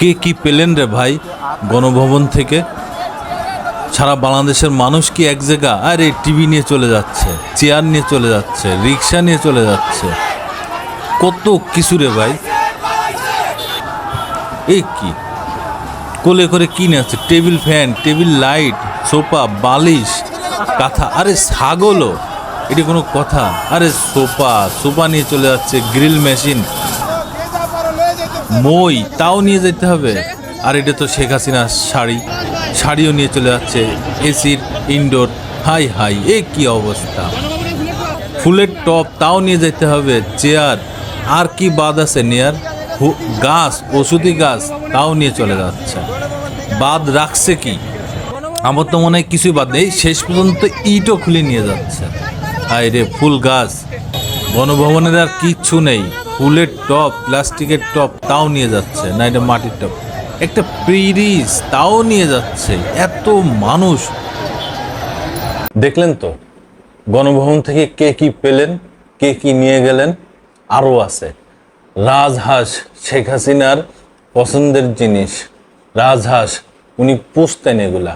কে কি পেলেন রে ভাই গণভবন থেকে? সারা বাংলাদেশের মানুষ কি এক জায়গা? আরে টিভি নিয়ে চলে যাচ্ছে, চেয়ার নিয়ে চলে যাচ্ছে, রিক্সা নিয়ে চলে যাচ্ছে, কত কিছু রে ভাই। এই কি কোলে করে কি নিয়ে আসছে? Table fan, table light, sofa, বালিশ, কাঁথা। আরে ছাগলও, এটা কোনো কথা? আরে সোফা নিয়ে চলে যাচ্ছে, গ্রিল মেশিন, মই তাও নিয়ে যেতে হবে। আর এটা তো শেখ হাসিনার শাড়িও নিয়ে চলে যাচ্ছে, এসির ইনডোর। হাই হাই, এ কি অবস্থা! ফুলের টপ তাও নিয়ে যেতে হবে, চেয়ার। আর কি বাদ আছে নেয়ার? গাছ, ওষুধি গাছ তাও নিয়ে চলে যাচ্ছে। বাদ রাখছে কি? আমার তো মনে হয় কিছুই বাদ নেই। শেষ পর্যন্ত ইটও খুলে নিয়ে যাচ্ছে। হাই রে, ফুল গাছ। গণভবনের আর কিচ্ছু নেই। ফুলের টপ, প্লাস্টিকের টপ তাও নিয়ে যাচ্ছে, না এটা মাটির টপ। একটা ফ্রিজ তাও নিয়ে যাচ্ছে। এত মানুষ দেখলেন তো গণভবন থেকে কে কি পেলেন, কে কি নিয়ে গেলেন। আরও আছে রাজহাঁস, শেখ হাসিনার পছন্দের জিনিস রাজহাঁস। উনি পুষতেন এগুলা,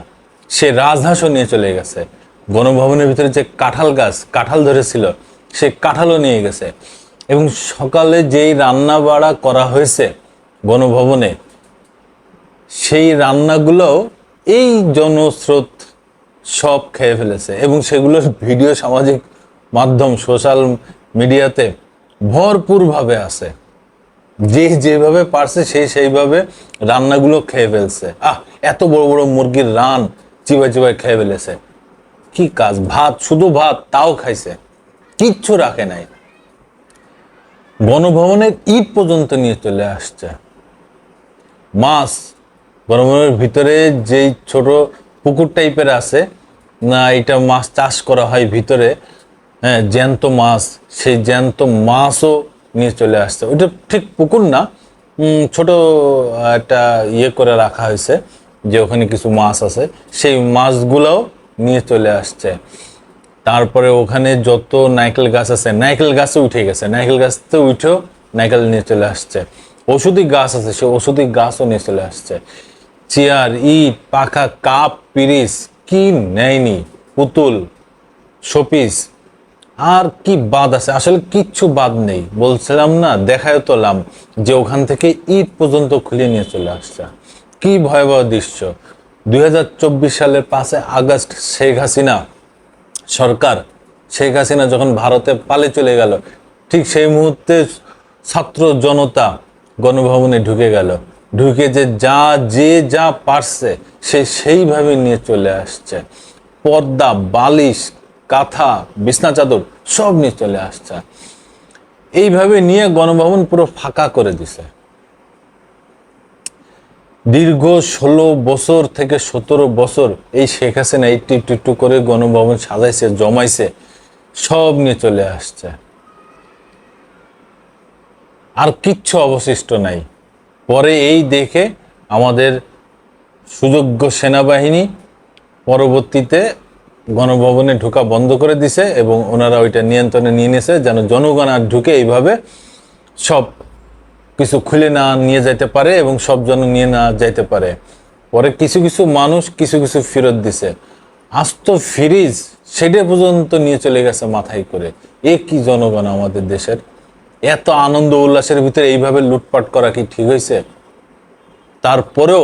সে রাজহাঁসও নিয়ে চলে গেছে। গণভবনের ভিতরে যে কাঁঠাল গাছ, কাঁঠাল ধরেছিল, সে কাঁঠালও নিয়ে গেছে। এবং সকালে যেই রান্না বাড়া করা হয়েছে গণভবনে, সেই রান্নাগুলোও এই জনস্রোত সব খেয়ে ফেলেছে। এবং সেগুলোর ভিডিও সামাজিক মাধ্যম, সোশ্যাল মিডিয়াতে ভরপুরভাবে আছে। যে যেভাবে পারছে সেইভাবে রান্নাগুলো খেয়ে ফেলছে। এত বড় বড় মুরগির রান চিবাই চিবাই খেয়ে ফেলেছে। কি কাজ! ভাত, শুধু ভাত, তাও খাইছে, কিচ্ছু রাখে নাই। গণভবনের ইট পর্যন্ত নিয়ে চলে আসছে। মাছ, গণভবনের ভিতরে যেই ছোট পুকুর টাইপের আছে না, এটা মাছ চাষ করা হয় ভিতরে, হ্যাঁ, জ্যান্ত মাছ, সেই জ্যান্ত মাছও নিয়ে চলে আসছে। ওইটা ঠিক পুকুর না, ছোট একটা করে রাখা হয়েছে যে ওখানে কিছু মাছ আছে, সেই মাছগুলোও নিয়ে চলে আসছে। তারপরে ওখানে যত নারকেল গাছ আছে, নারকেল গাছে উঠে গেছে, নারকেল গাছতে উঠেও নারকেল নিয়ে চলে আসছে। ওষুধি গাছ আছে, সে ওষুধি গাছও নিয়ে চলে আসছে। চেয়ার, ইট, পাখা, কাপ, পিরিচ, কি নেয়নি? পুতুল, শোপিস, আর কি বাদ আছে? আসলে কিচ্ছু বাদ নেই। বলছিলাম না, দেখায় তোলাম যে ওখান থেকে ইট পর্যন্ত খুলে নিয়ে চলে আসছে। কি ভয়াবহ দৃশ্য! 2024 সালের 5 আগস্ট শেখ হাসিনা যখন ভারতে পালে চলে গেল, ঠিক সেই মুহূর্তে ছাত্র জনতা গণভবনে ঢুকে গেল। ঢুকে যে যা পারছে সে সেইভাবে নিয়ে চলে আসছে। পর্দা, বালিশ, কাঁথা, বিছনা চাদর সব নিয়ে চলে আসছে। এইভাবে নিয়ে গণভবন পুরো ফাঁকা করে দিছে। দীর্ঘ 16 বছর থেকে 17 বছর এই শেখ হাসিনা একটু করে গণভবন সাজাইছে, জমাইছে, সব নিয়ে চলে আসছে। আর কিচ্ছু অবশিষ্ট নাই। পরে এই দেখে আমাদের সুযোগ্য সেনাবাহিনী পরবর্তীতে গণভবনে ঢোকা বন্ধ করে দিছে এবং ওনারা ওইটা নিয়ন্ত্রণে নিয়ে নিয়েছে, যেন জনগণ আর ঢুকে এইভাবে সব কিছু খুলে না নিয়ে যাইতে পারে এবং সব জন নিয়ে না যাইতে পারে। পরে কিছু কিছু মানুষ কিছু ফেরত দিছে। আস্ত ফ্রিজ সেটা পর্যন্ত নিয়ে চলে গেছে মাথায় করে। এ কি জনগণ আমাদের দেশের! এত আনন্দ উল্লাসের ভিতরে এইভাবে লুটপাট করা কি ঠিক হয়েছে? তারপরেও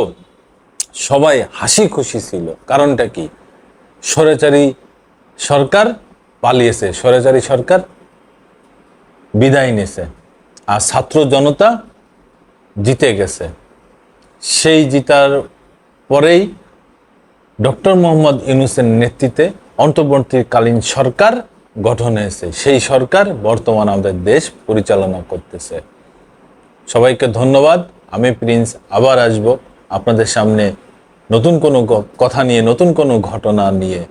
সবাই হাসি খুশি ছিল। কারণটা কি? স্বৈরাচারী সরকার পালিয়েছে, স্বৈরাচারী সরকার বিদায় নিয়েছে, আর ছাত্র জনতা জিতে গেছে। সেই জিতার পরেই ডক্টর মোহাম্মদ ইউনূসের নেতৃত্বে অন্তর্বর্তীকালীন সরকার গঠন হয়েছে। সেই সরকার বর্তমান আমাদের দেশ পরিচালনা করতেছে। সবাইকে ধন্যবাদ। আমি প্রিন্স আবার আসব আপনাদের সামনে নতুন কোনো কথা নিয়ে, নতুন কোনো ঘটনা নিয়ে।